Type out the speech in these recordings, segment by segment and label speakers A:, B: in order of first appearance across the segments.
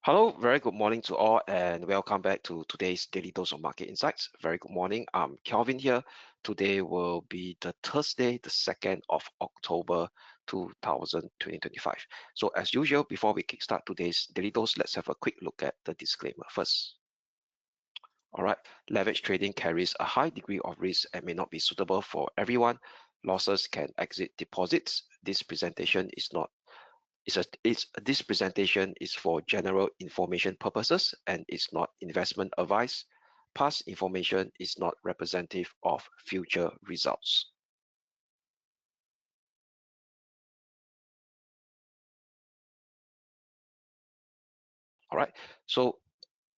A: Hello, very good morning to all, and welcome back to today's Daily Dose of Market Insights. Very good morning. I'm Kelvin here. Today will be the Thursday, the 2nd of October, 2025. So as usual, before we kickstart today's Daily Dose, let's have a quick look at the disclaimer first. All right, leverage trading carries a high degree of risk and may not be suitable for everyone. Losses can exit deposits. This presentation is not this presentation is for general information purposes and is not investment advice. Past information is not representative of future results. All right, so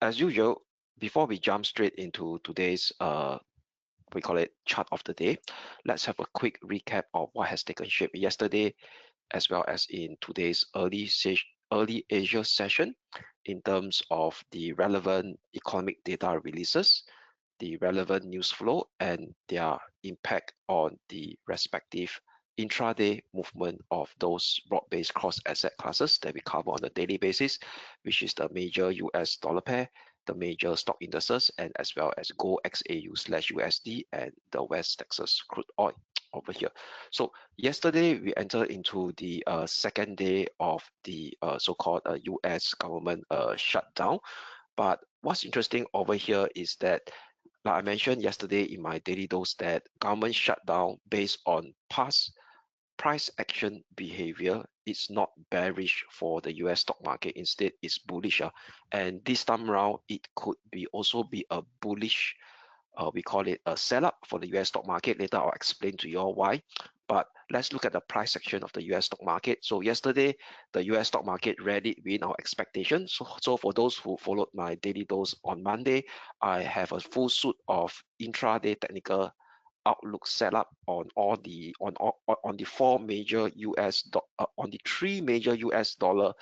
A: as usual, before we jump straight into today's we call it chart of the day, let's have a quick recap of what has taken shape yesterday as well as in today's early Asia session in terms of the relevant economic data releases, the relevant news flow, and their impact on the respective intraday movement of those broad-based cross-asset classes that we cover on a daily basis, which is the major US dollar pair, the major stock indices, and as well as Gold XAU/USD and the West Texas crude oil over here. So yesterday we entered into the second day of the so-called US government shutdown. But what's interesting over here is that, like I mentioned yesterday in my daily dose, that government shutdown based on past price action behavior is not bearish for the US stock market. Instead, it's bullish. And this time around, it could be also be a bullish, we call it a sell-up for the US stock market. Later, I'll explain to you all why. But let's look at the price section of the US stock market. So yesterday, the US stock market rallied within our expectations. So for those who followed my daily dose on Monday, I have a full suite of intraday technical outlook setup on all the on the four major on the three major US dollar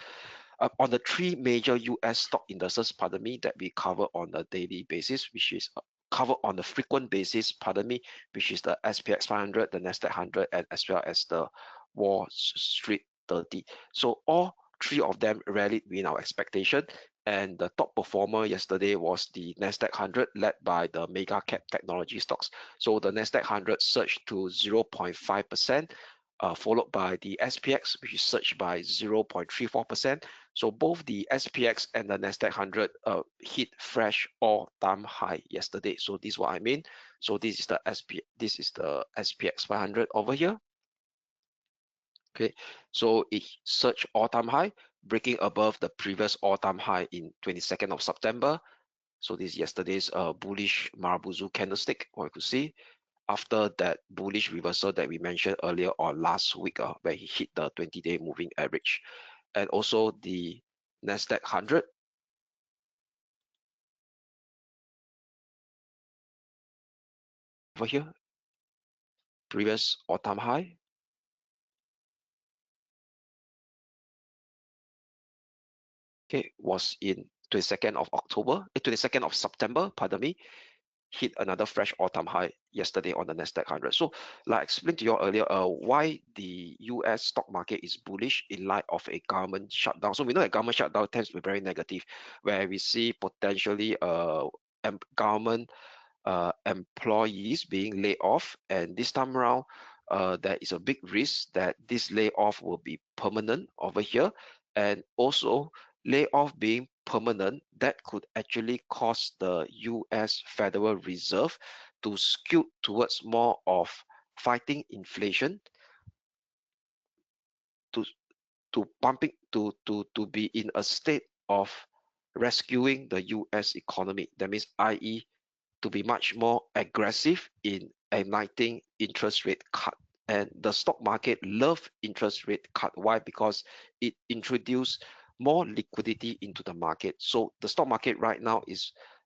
A: on the three major US stock indices, pardon me, that we cover on a daily basis, which is covered on a frequent basis, pardon me, which is the SPX 500, the Nasdaq 100, and as well as the Wall Street 30. So all three of them rallied within our expectation. And the top performer yesterday was the Nasdaq 100, led by the mega cap technology stocks. So the Nasdaq 100 surged to 0.5%, followed by the SPX, which surged by 0.34%. So both the SPX and the Nasdaq 100 hit fresh all-time high yesterday. So this is what I mean. So this is the SPX 500 over here. Okay, so it surged all-time high, breaking above the previous all-time high in 22nd of September. So this is yesterday's bullish Marubozu candlestick, what you could see after that bullish reversal that we mentioned earlier on last week, where he hit the 20-day moving average. And also the Nasdaq 100 over here, previous all-time high. Okay, was in 22nd of October, 22nd of September, pardon me, hit another fresh all-time high yesterday on the Nasdaq 100. So, like I explained to you earlier, why the US stock market is bullish in light of a government shutdown. So we know that government shutdown tends to be very negative, where we see potentially government employees being laid off, and this time around, there is a big risk that this layoff will be permanent over here, and also layoff being permanent, that could actually cause the US Federal Reserve to skew towards more of fighting inflation, to to be in a state of rescuing the US economy. That means, i.e., to be much more aggressive in igniting interest rate cut. And the stock market love interest rate cut. Why? Because it introduced more liquidity into the market. So the stock market right now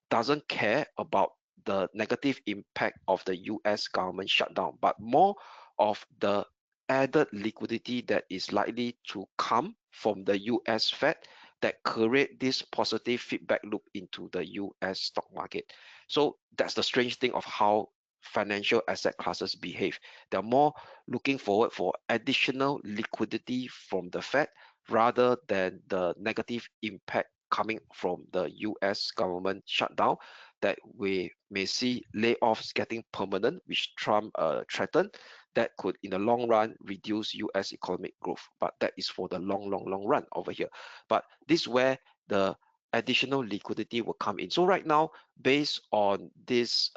A: doesn't care about the negative impact of the US government shutdown, but more of the added liquidity that is likely to come from the US Fed that create this positive feedback loop into the US stock market. So that's the strange thing of how financial asset classes behave. They're more looking forward for additional liquidity from the Fed rather than the negative impact coming from the US government shutdown, that we may see layoffs getting permanent, which Trump threatened, that could in the long run reduce US economic growth. But that is for the long run over here. But this is where the additional liquidity will come in. So right now, based on this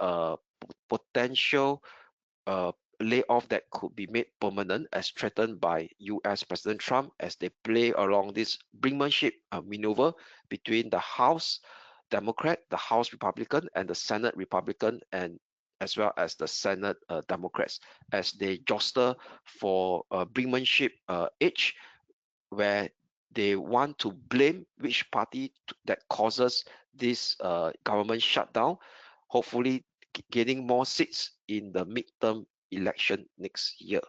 A: potential uh, layoff that could be made permanent as threatened by US President Trump, as they play along this brinkmanship maneuver between the House Democrat, the House Republican, and the Senate Republican, and as well as the Senate Democrats, as they jostle for brinkmanship edge, where they want to blame which party that causes this government shutdown, hopefully gaining more seats in the midterm election next year.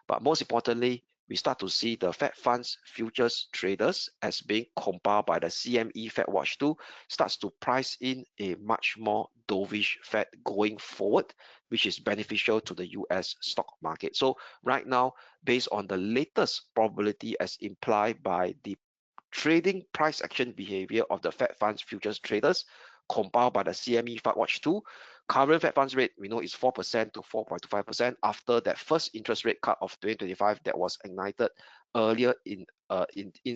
A: But most importantly, we start to see the Fed funds futures traders, as being compiled by the CME Fed Watch 2, starts to price in a much more dovish Fed going forward, which is beneficial to the US stock market. So right now, based on the latest probability as implied by the trading price action behavior of the Fed funds futures traders, compiled by the CME Fed Watch 2. Current Fed funds rate, we know, is 4% to 4.25% after that first interest rate cut of 2025 that was ignited earlier in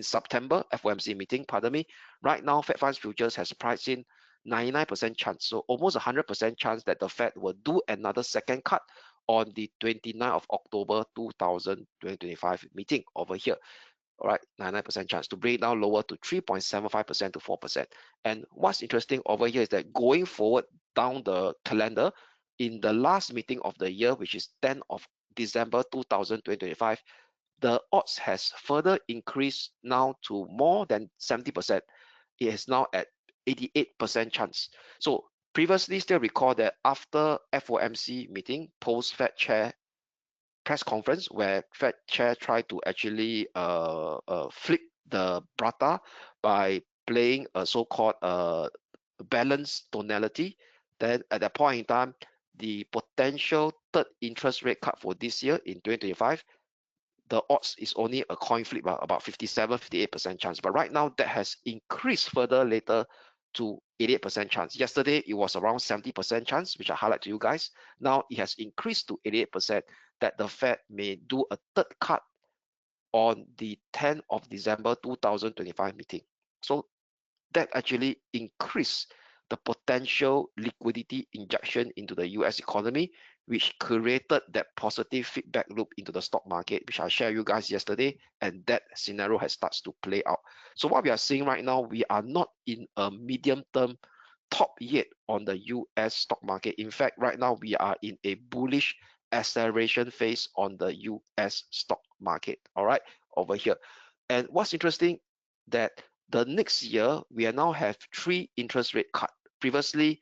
A: September FOMC meeting. Pardon me. Right now, Fed funds futures has priced in 99% chance, so almost 100% chance that the Fed will do another second cut on the 29th of October 2025 meeting over here. All right, 99% chance to bring it down lower to 3.75% to 4%. And what's interesting over here is that going forward down the calendar, in the last meeting of the year, which is 10th of December 2025, the odds has further increased now to more than 70%. It is now at 88% chance. So previously, still recall that after FOMC meeting, post-Fed chair press conference, where Fed chair tried to actually flip the Brata by playing a so-called balanced tonality, then at that point in time, the potential third interest rate cut for this year in 2025, the odds is only a coin flip, about 57-58% chance. But right now, that has increased further later to 88% chance. Yesterday, it was around 70% chance, which I highlight to you guys. Now it has increased to 88% that the Fed may do a third cut on the 10th of December 2025 meeting. So that actually increased the potential liquidity injection into the US economy, which created that positive feedback loop into the stock market, which I shared you guys yesterday, and that scenario has started to play out. So what we are seeing right now, we are not in a medium term top yet on the US stock market. In fact, right now we are in a bullish acceleration phase on the US stock market, all right, over here. And what's interesting, that the next year, we are now have 3 interest rate cut. Previously,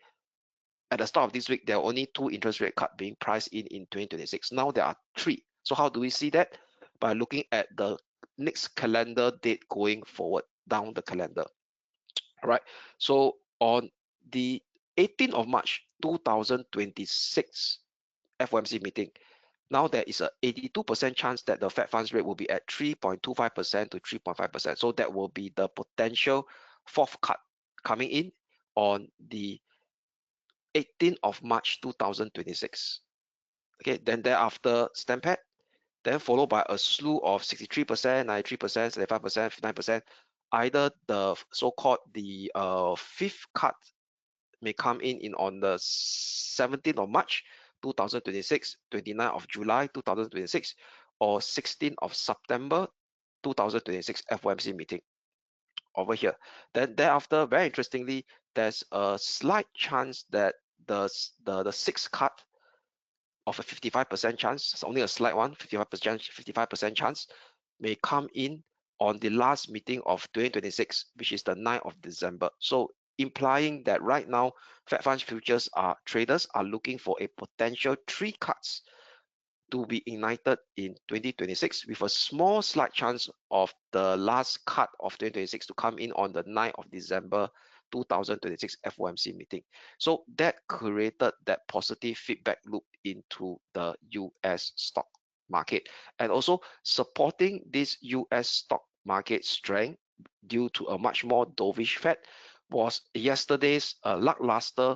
A: at the start of this week, there are only 2 interest rate cut being priced in 2026. Now there are 3. So how do we see that? By looking at the next calendar date going forward down the calendar. All right. So on the 18th of March 2026 FOMC meeting, now there is a 82% chance that the Fed funds rate will be at 3.25% to 3.5%. So that will be the potential 4th cut coming in on the 18th of March 2026. Okay, then thereafter Stampede, then followed by a slew of 63%, 93%, 75%, 59%. Either the so-called the 5th cut may come in on the 17th of March 2026, 29th of July 2026, or 16th of September 2026 FOMC meeting over here. Then thereafter, very interestingly, there's a slight chance that the 6th cut of a 55% chance, it's only a slight one, 55% chance, may come in on the last meeting of 2026, which is the 9th of December. So implying that right now, Fed funds futures traders are looking for a potential 3 cuts to be ignited in 2026, with a small slight chance of the last cut of 2026 to come in on the 9th of December 2026 FOMC meeting. So that created that positive feedback loop into the US stock market, and also supporting this US stock market strength due to a much more dovish Fed was yesterday's lackluster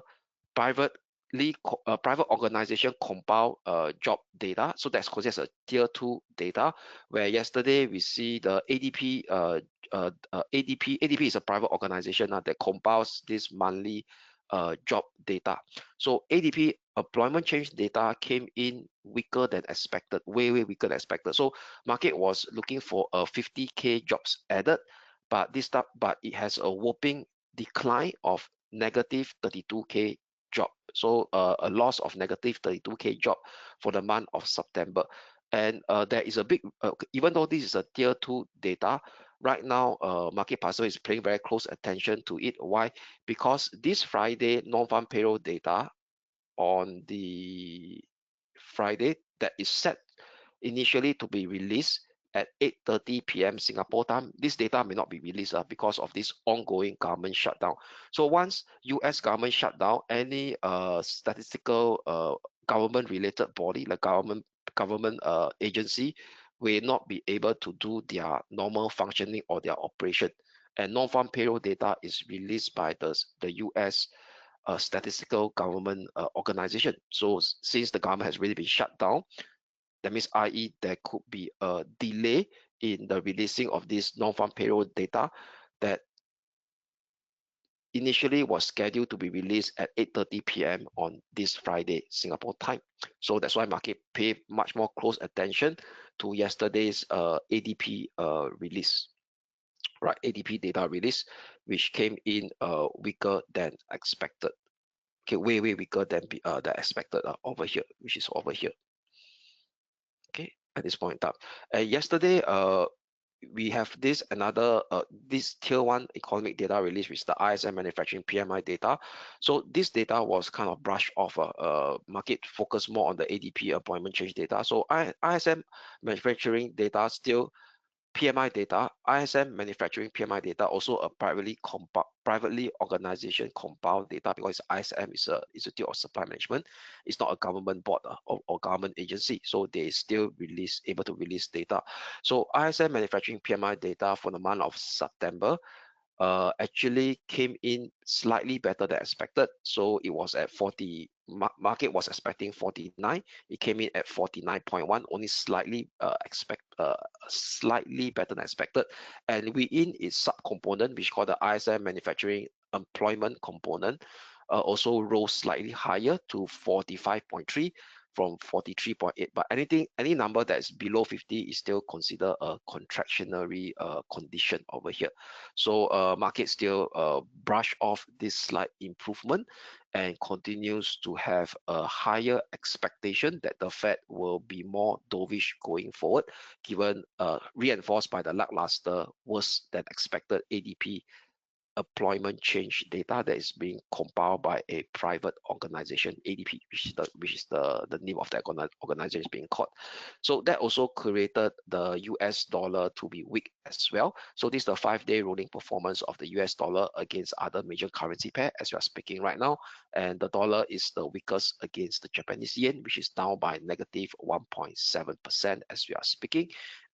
A: private organization compile job data. So that's considered as a tier 2 data, where yesterday we see the ADP ADP is a private organization that compiles this monthly job data. So ADP employment change data came in weaker than expected, way weaker than expected. So market was looking for a 50k jobs added, but it has a whopping decline of negative 32k job. So a loss of negative 32k job for the month of September. And there is a big, even though this is a tier 2 data, right now market participant is paying very close attention to it. Why? Because this Friday non-farm payroll data on the Friday that is set initially to be released at 8:30 p.m. Singapore time. This data may not be released because of this ongoing government shutdown. So once US government shutdown, any statistical government related body like government agency will not be able to do their normal functioning or their operation. And non-farm payroll data is released by the US statistical government organization. So since the government has really been shut down, that means, i.e., there could be a delay in the releasing of this non-farm payroll data that initially was scheduled to be released at 8:30 p.m. on this Friday, Singapore time. So that's why market pay much more close attention to yesterday's ADP release, right? ADP data release, which came in weaker than expected. Okay, way weaker than expected over here, which is over here. Okay, at this point in time. Yesterday, we have this tier 1 economic data release, which is the ISM manufacturing PMI data. So this data was kind of brushed off. Market focused more on the ADP employment change data. So ISM manufacturing data still PMI data, ISM manufacturing PMI data, also a privately organization compiled data, because ISM is a Institute of Supply Management. It's not a government board or government agency, so they still able to release data. So ISM manufacturing PMI data for the month of September actually came in slightly better than expected. So it was at 40, market was expecting 49. It came in at 49.1, only slightly better than expected. And within its sub-component, which called the ISM manufacturing employment component, also rose slightly higher to 45.3 from 43.8. But any number that is below 50 is still considered a contractionary condition over here. So market still brush off this slight improvement and continues to have a higher expectation that the Fed will be more dovish going forward, given reinforced by the lackluster, worse than expected ADP employment change data that is being compiled by a private organization, ADP, which is the name of the organization being called. So that also created the US dollar to be weak as well. So this is the 5-day rolling performance of the US dollar against other major currency pair as we are speaking right now. And the dollar is the weakest against the Japanese yen, which is down by negative 1.7% as we are speaking.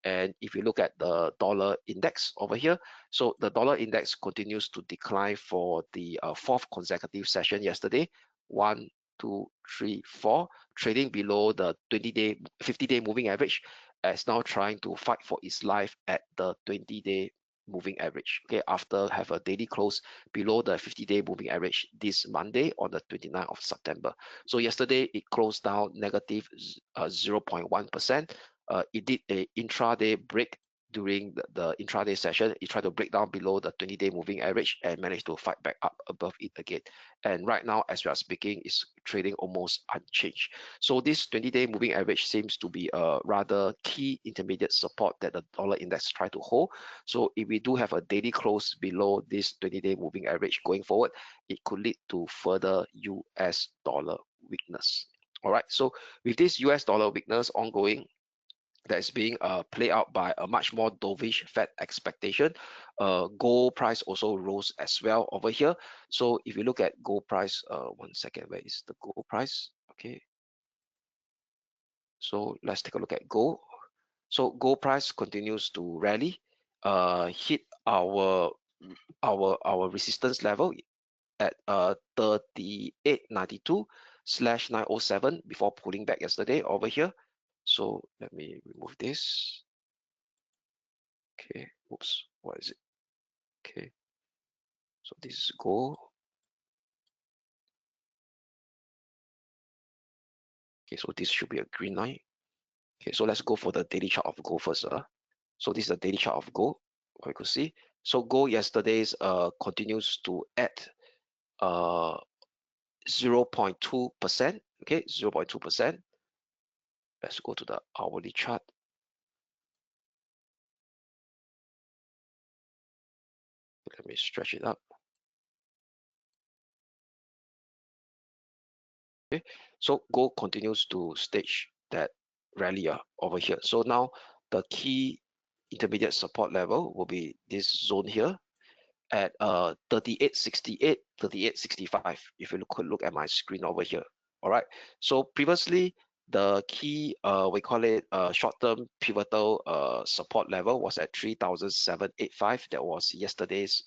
A: And if you look at the dollar index over here, so the dollar index continues to decline for the fourth consecutive session yesterday. 1, 2, 3, 4, trading below the 20-day, 50-day moving average, as now trying to fight for its life at the 20-day moving average. Okay, after have a daily close below the 50-day moving average this Monday on the 29th of September. So yesterday it closed down negative 0.1%. It did a intraday break during the intraday session. It tried to break down below the 20-day moving average and managed to fight back up above it again. And right now, as we are speaking, it's trading almost unchanged. So this 20-day moving average seems to be a rather key intermediate support that the dollar index try to hold. So if we do have a daily close below this 20-day moving average going forward, it could lead to further US dollar weakness. All right, so with this US dollar weakness ongoing, that is being played out by a much more dovish Fed expectation. Gold price also rose as well over here. So if you look at gold price, one second, where is the gold price? Okay. So let's take a look at gold. So gold price continues to rally, hit our resistance level at 3892/907 before pulling back yesterday over here. So let me remove this. Okay, oops, what is it? Okay, so this is gold. Okay, so this should be a green line. Okay, so let's go for the daily chart of gold first. So this is the daily chart of gold. What you could see. So gold yesterday's continues to add 0.2%. Okay, 0.2%. Let's go to the hourly chart. Let me stretch it up. Okay, so gold continues to stage that rally over here. So now the key intermediate support level will be this zone here at 3868, 3865. If you could look at my screen over here. All right. So previously the key we call it short-term pivotal support level was at 3785. That was yesterday's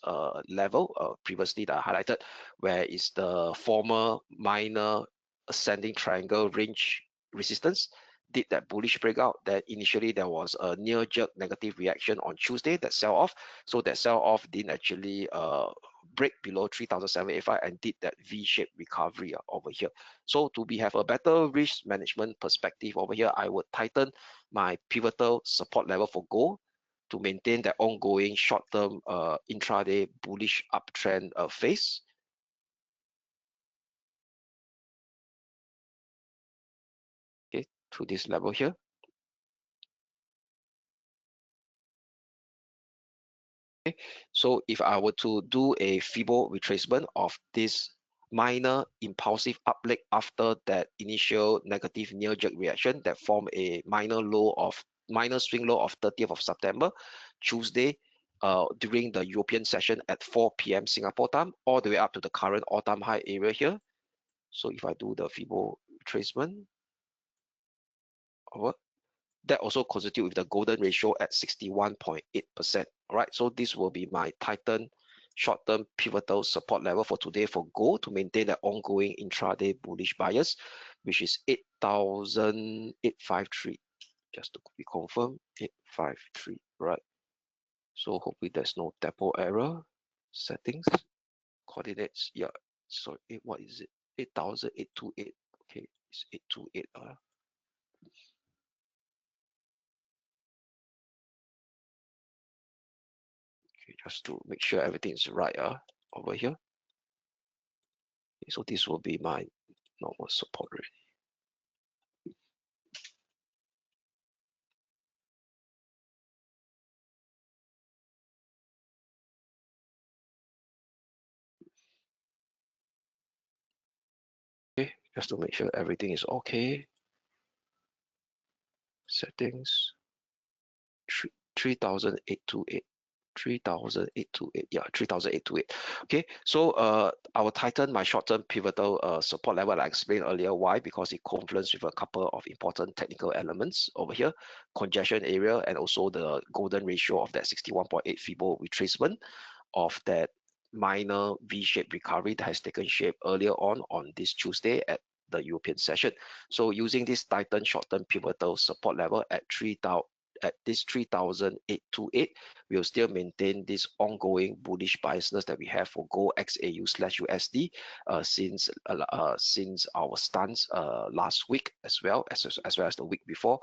A: level previously that I highlighted, where is the former minor ascending triangle range resistance. Did that bullish breakout. That initially there was a near jerk negative reaction on Tuesday that sell off. So that sell off didn't actually break below 3785 and did that V-shaped recovery over here. So to have a better risk management perspective over here, I would tighten my pivotal support level for gold to maintain that ongoing short-term intraday bullish uptrend phase. Okay, to this level here. Okay, so if I were to do a Fibo retracement of this minor impulsive upleg after that initial negative near jerk reaction that formed a minor swing low of 30th of September, Tuesday, during the European session at 4 p.m. Singapore time, all the way up to the current all-time high area here. So if I do the Fibo retracement, over, that also constitute with the golden ratio at 61.8%. All right, so this will be my Titan short-term pivotal support level for today for gold to maintain the ongoing intraday bullish bias, which is 8,853. Just to be confirmed, 853. Right. So hopefully there's no typo error. Settings, coordinates. Yeah. So what is it? 8,828. Okay, it's 828. Just to make sure everything is right over here. Okay, so this will be my normal support rate. Okay, just to make sure everything is okay. Settings 3,828. 3,828. Yeah, 3,828. Okay, so I will tighten my short-term pivotal support level. I explained earlier why, because it confluences with a couple of important technical elements over here, congestion area, and also the golden ratio of that 61.8 Fibo retracement of that minor V-shaped recovery that has taken shape earlier on this Tuesday at the European session. So using this Titan short-term pivotal support level at 3,000 at this 3,828, we'll still maintain this ongoing bullish biasness that we have for Gold XAU/USD since our stance last week as well as the week before,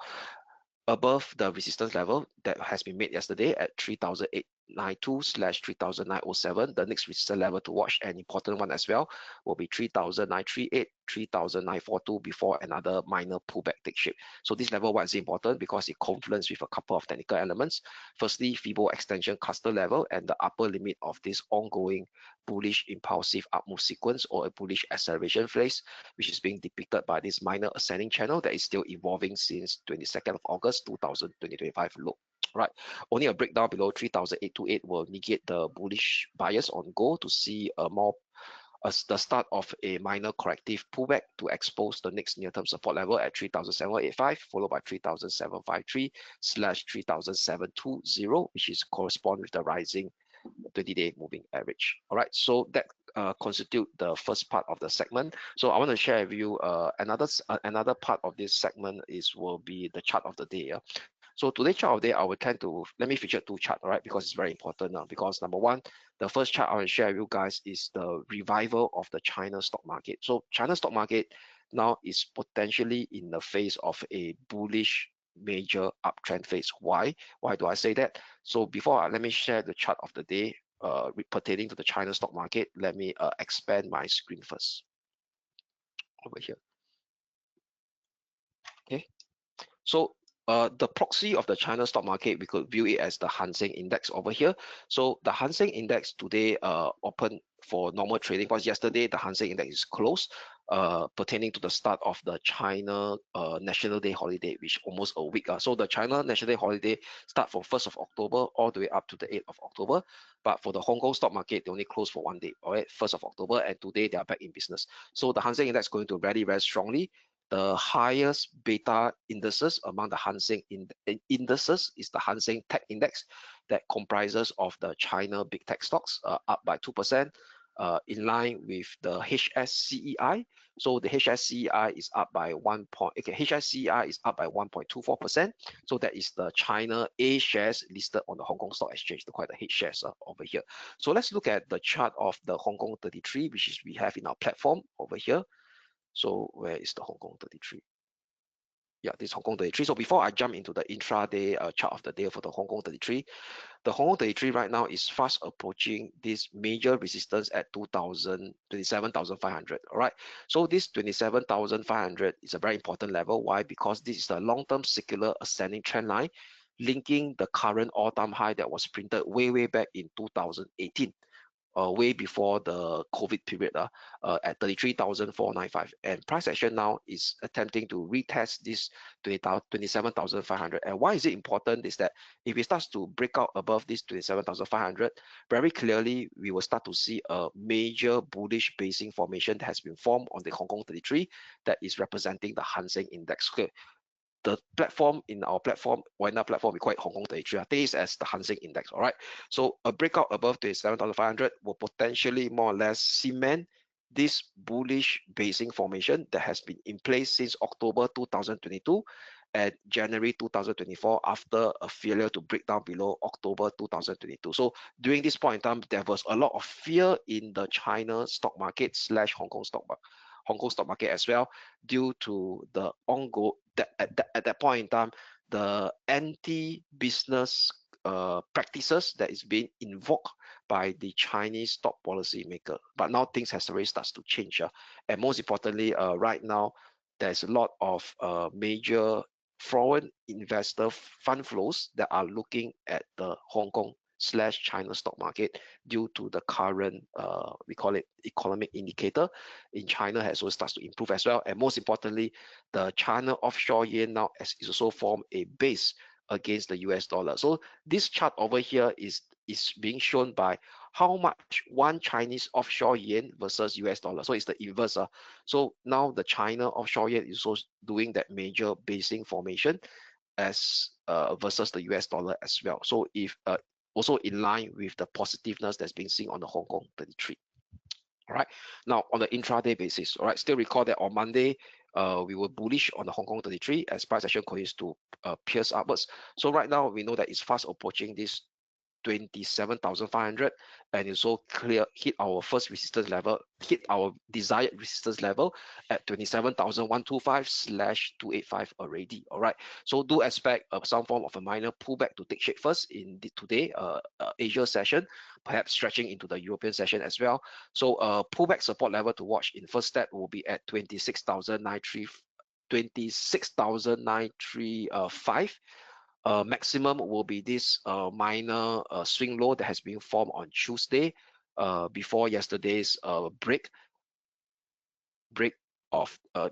A: above the resistance level that has been made yesterday at 3,892/3,907. The next resistance level to watch, an important one as well, will be 3,938, 3,942 before another minor pullback take shape. So this level one is important because it confluences with a couple of technical elements. Firstly, Fibo extension cluster level and the upper limit of this ongoing bullish impulsive upmove sequence or a bullish acceleration phase, which is being depicted by this minor ascending channel that is still evolving since 22nd of August 2025 low. Right, only a breakdown below 3,828 will negate the bullish bias on gold to see a more the start of a minor corrective pullback to expose the next near-term support level at 3,785, followed by 3,753/3,720, which is correspond with the rising 20-day moving average. All right, so that constitute the first part of the segment. So I want to share with you another part of this segment will be the chart of the day. So today's chart of the day, I will tend to let me feature two charts, all right, because it's very important now. Because number one, the first chart I will share with you guys is the revival of the China stock market. So China stock market now is potentially in the phase of a bullish major uptrend phase. Why? Why do I say that? So let me share the chart of the day pertaining to the China stock market. Let me expand my screen first over here. Okay. So the proxy of the China stock market, we could view it as the Hang Seng Index over here. So the Hang Seng Index today opened for normal trading, because yesterday the Hang Seng Index is closed pertaining to the start of the China National Day holiday, which almost a week. So the China National Day holiday start from 1st of October all the way up to the 8th of October. But for the Hong Kong stock market, they only closed for 1 day, all right, 1st of October, and today they are back in business. So the Hang Seng Index is going to rally very strongly. The highest beta indices among the Hang Seng indices is the Hang Seng Tech Index that comprises of the China big tech stocks, up by 2%, in line with the HSCEI. So the HSCEI is up by 1.24%. So that is the China A shares listed on the Hong Kong Stock Exchange, quite the H shares over here. So let's look at the chart of the Hong Kong 33, which is we have in our platform over here. So where is the Hong Kong 33? Yeah, this Hong Kong 33. So before I jump into the intraday chart of the day for the Hong Kong 33, the Hong Kong 33 right now is fast approaching this major resistance at 27,500. All right. So this 27,500 is a very important level. Why? Because this is the long-term circular ascending trend line linking the current all-time high that was printed way back in 2018. Way before the COVID period at 33,495, and price action now is attempting to retest this 27,500. And why is it important is that if it starts to break out above this 27,500, very clearly we will start to see a major bullish basing formation that has been formed on the Hong Kong 33 that is representing the Hang Seng Index. Okay. The platform in our platform, OANDA platform, we call it Hong Kong 33, this as the Hang Seng Index. All right. So a breakout above 27,500 will potentially more or less cement this bullish basing formation that has been in place since October 2022 and January 2024 after a failure to break down below October 2022. So during this point in time, there was a lot of fear in the China stock market / Hong Kong stock market as well, due to the ongoing at that point in time, the anti-business practices that is being invoked by the Chinese stock policy maker. But now things has already started to change. And most importantly, right now, there's a lot of major foreign investor fund flows that are looking at the Hong Kong / China stock market due to the current, we call it economic indicator in China has also started to improve as well. And most importantly, the China offshore yen now is also formed a base against the US dollar. So this chart over here is being shown by how much one Chinese offshore yen versus US dollar. So it's the inverse. So now the China offshore yen is also doing that major basing formation as versus the US dollar as well. So if also in line with the positiveness that's being seen on the Hong Kong 33. All right. Now on the intraday basis, all right, still recall that on Monday, we were bullish on the Hong Kong 33 as price action continues to pierce upwards. So right now we know that it's fast approaching this 27,500 and it's so clear hit our first resistance level, hit our desired resistance level at 27,125/285 already. All right, so do expect some form of a minor pullback to take shape first in today Asia session, perhaps stretching into the European session as well. So pullback support level to watch in first step will be at 26,935. Maximum will be this minor swing low that has been formed on Tuesday before yesterday's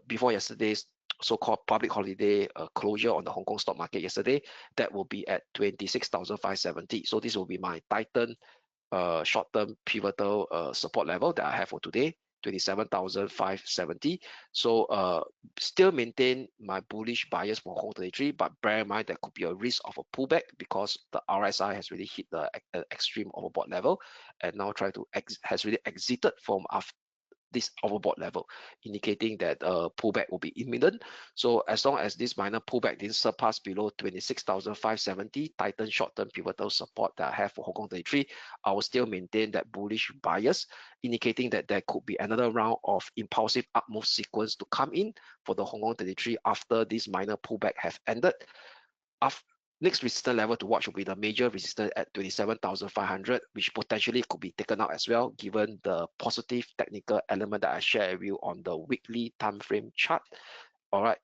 A: before yesterday's so-called public holiday closure on the Hong Kong stock market yesterday. That will be at 26,570. So this will be my Titan short-term pivotal support level that I have for today, 27,570. So still maintain my bullish bias for Hong Kong 33, but bear in mind there could be a risk of a pullback because the RSI has really hit the extreme overbought level and now has really exited from after this overbought level, indicating that pullback will be imminent. So as long as this minor pullback didn't surpass below 26,570, tighten short-term pivotal support that I have for Hong Kong 33, I will still maintain that bullish bias, indicating that there could be another round of impulsive up move sequence to come in for the Hong Kong 33 after this minor pullback have ended. Next resistance level to watch will be the major resistance at 27,500, which potentially could be taken out as well, given the positive technical element that I shared with you on the weekly time frame chart. All right,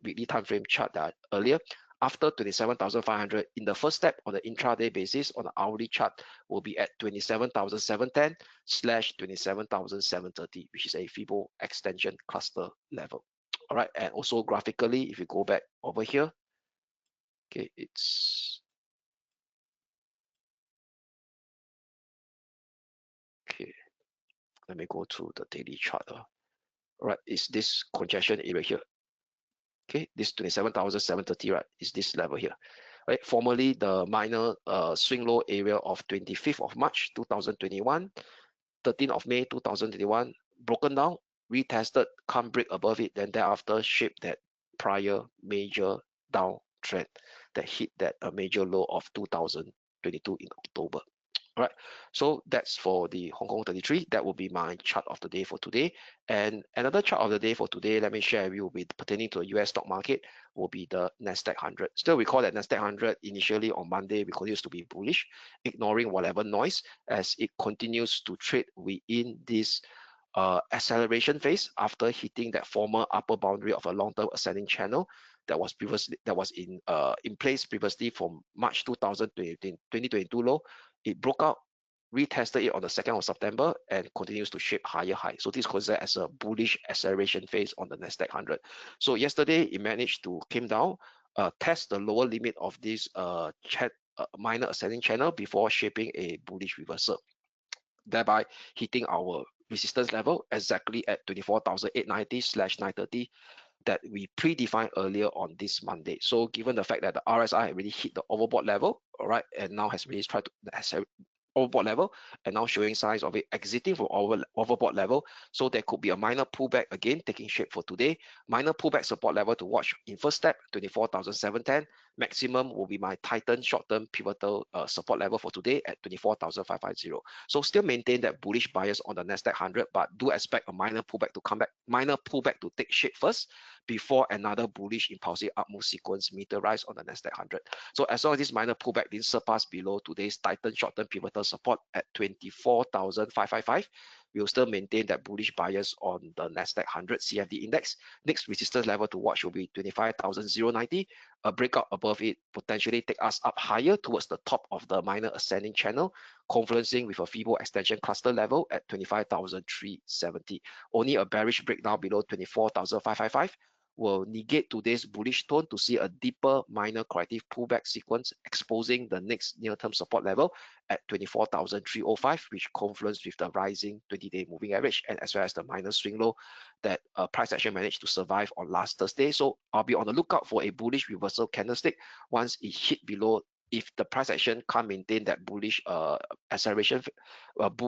A: weekly time frame chart that earlier. After 27,500, in the first step on the intraday basis on the hourly chart will be at 27,710 / 27,730, which is a Fibo extension cluster level. All right, and also graphically, if you go back over here, okay, okay. Let me go to the daily chart. All right, is this congestion area here? Okay, this 27,730, right? Is this level here? Right, formerly the minor swing low area of 25th of March 2021, 13th of May 2021, broken down, retested, can't break above it, then thereafter shaped that prior major downtrend that hit that major low of 2022 in October. All right, so that's for the Hong Kong 33. That will be my chart of the day for today. And another chart of the day for today, let me share with you with pertaining to the US stock market, will be the Nasdaq 100. Still recall that Nasdaq 100 initially on Monday, we continues to be bullish, ignoring whatever noise as it continues to trade within this acceleration phase after hitting that former upper boundary of a long-term ascending channel that was in place previously from March 2022 low. It broke out, retested it on the 2nd of September and continues to shape higher high. So this is considered as a bullish acceleration phase on the Nasdaq 100. So yesterday it managed to came down, test the lower limit of this minor ascending channel before shaping a bullish reversal, thereby hitting our resistance level exactly at 24,890 / 930 that we predefined earlier on this Monday. So given the fact that the RSI already hit the overbought level, all right, and now has really tried to overbought level and now showing signs of it exiting from overbought level. So there could be a minor pullback again taking shape for today. Minor pullback support level to watch in first step, 24,710. Maximum will be my Titan short-term pivotal support level for today at 24,550. So still maintain that bullish bias on the Nasdaq 100, but do expect a minor pullback to come back, minor pullback to take shape first before another bullish impulsive up move sequence meteorize on the Nasdaq 100. So as long as this minor pullback didn't surpass below today's Titan short-term pivotal support at 24,555, we'll still maintain that bullish bias on the Nasdaq 100 CFD index. Next resistance level to watch will be 25,090. A breakout above it potentially take us up higher towards the top of the minor ascending channel, confluencing with a Fibo extension cluster level at 25,370. Only a bearish breakdown below 24,555 will negate today's bullish tone to see a deeper minor corrective pullback sequence exposing the next near-term support level at 24,305, which confluence with the rising 20-day moving average and as well as the minor swing low that price action managed to survive on last Thursday. So I'll be on the lookout for a bullish reversal candlestick once it hit below. If the price action can't maintain that bullish acceleration,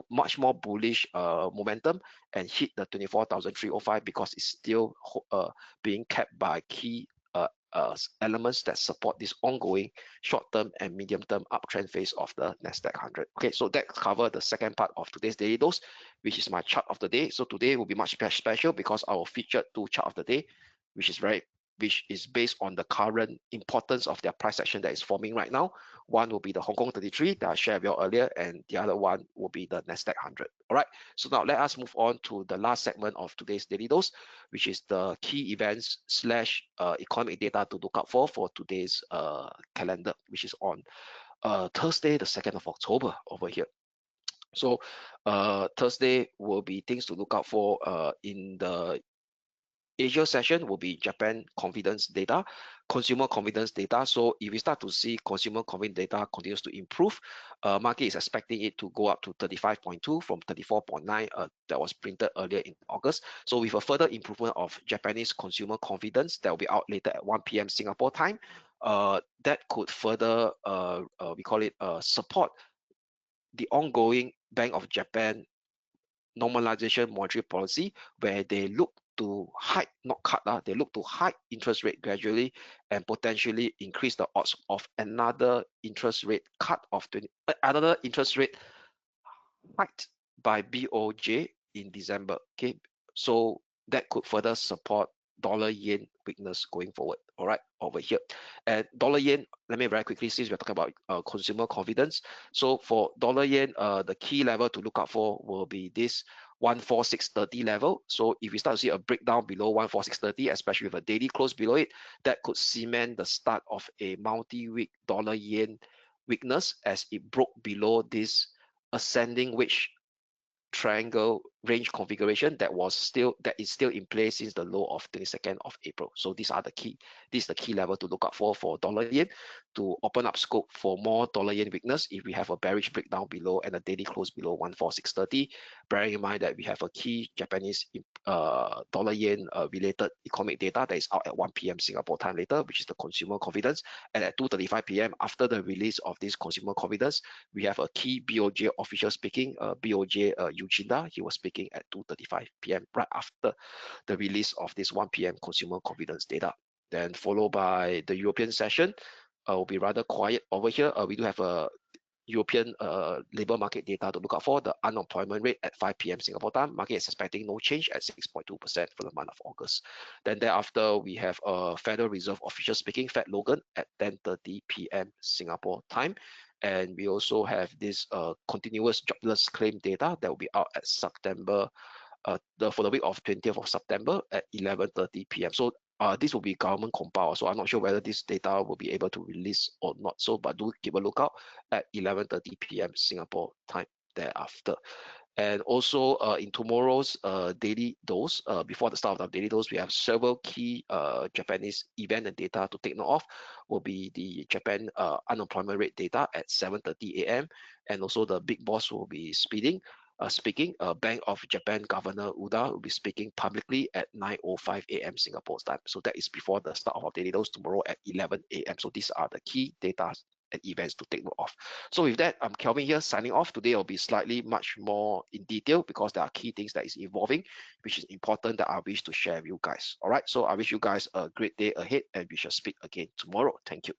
A: much more bullish momentum and hit the 24,305 because it's still being kept by key elements that support this ongoing short-term and medium-term uptrend phase of the Nasdaq 100. Okay, so that covers the second part of today's daily dose, which is my chart of the day. So today will be much special because I will feature two chart of the day, which is based on the current importance of their price action that is forming right now. One will be the Hong Kong 33 that I shared with you earlier, and the other one will be the Nasdaq 100. All right, so now let us move on to the last segment of today's daily dose, which is the key events / economic data to look out for today's calendar, which is on Thursday, the 2nd of October over here. So Thursday will be things to look out for in the Asia session will be Japan confidence data, consumer confidence data. So if we start to see consumer confidence data continues to improve, market is expecting it to go up to 35.2 from 34.9 that was printed earlier in August. So with a further improvement of Japanese consumer confidence that will be out later at 1 p.m. Singapore time, that could further, we call it support the ongoing Bank of Japan normalization monetary policy, where they look to hike, not cut, they look to hike interest rate gradually and potentially increase the odds of another interest rate cut of another interest rate hiked by BOJ in December. Okay, so that could further support dollar yen weakness going forward. All right, over here. And dollar yen, let me very quickly, since we're talking about consumer confidence. So for dollar yen, the key level to look out for will be this 14630 level. So if we start to see a breakdown below 14630, especially with a daily close below it, that could cement the start of a multi-week dollar yen weakness as it broke below this ascending wedge triangle range configuration that is still in place since the low of 22nd of April. So this is the key level to look out for dollar yen to open up scope for more dollar yen weakness if we have a bearish breakdown below and a daily close below 14630. Bearing in mind that we have a key Japanese dollar yen related economic data that is out at 1 p.m. Singapore time later, which is the consumer confidence, and at 2:35 p.m. after the release of this consumer confidence, we have a key BOJ official speaking, BOJ Uchida. He was speaking at 2:35 p.m. right after the release of this 1 p.m. consumer confidence data. Then followed by the European session, will be rather quiet over here. We do have a European labor market data to look out for. The unemployment rate at 5 p.m. Singapore time. Market is expecting no change at 6.2% for the month of August. Then thereafter, we have a Federal Reserve official speaking, Fed Logan, at 10:30 p.m. Singapore time. And we also have this continuous jobless claim data that will be out at September, for the week of 20th of September at 11:30 p.m. So this will be government compiled. So I'm not sure whether this data will be able to release or not. So, but do keep a lookout at 11:30 p.m. Singapore time thereafter. And also in tomorrow's daily dose, before the start of the daily dose, we have several key Japanese event and data to take note of. Will be the Japan unemployment rate data at 7:30 a.m. and also the big boss will be speaking. Bank of Japan Governor Uda will be speaking publicly at 9:05 a.m. Singapore time. So that is before the start of our daily dose tomorrow at 11 a.m. So these are the key data and events to take note of. So with that, I'm Kelvin here signing off. Today will be slightly much more in detail because there are key things that is evolving, which is important that I wish to share with you guys. All right, so I wish you guys a great day ahead and we shall speak again tomorrow. Thank you.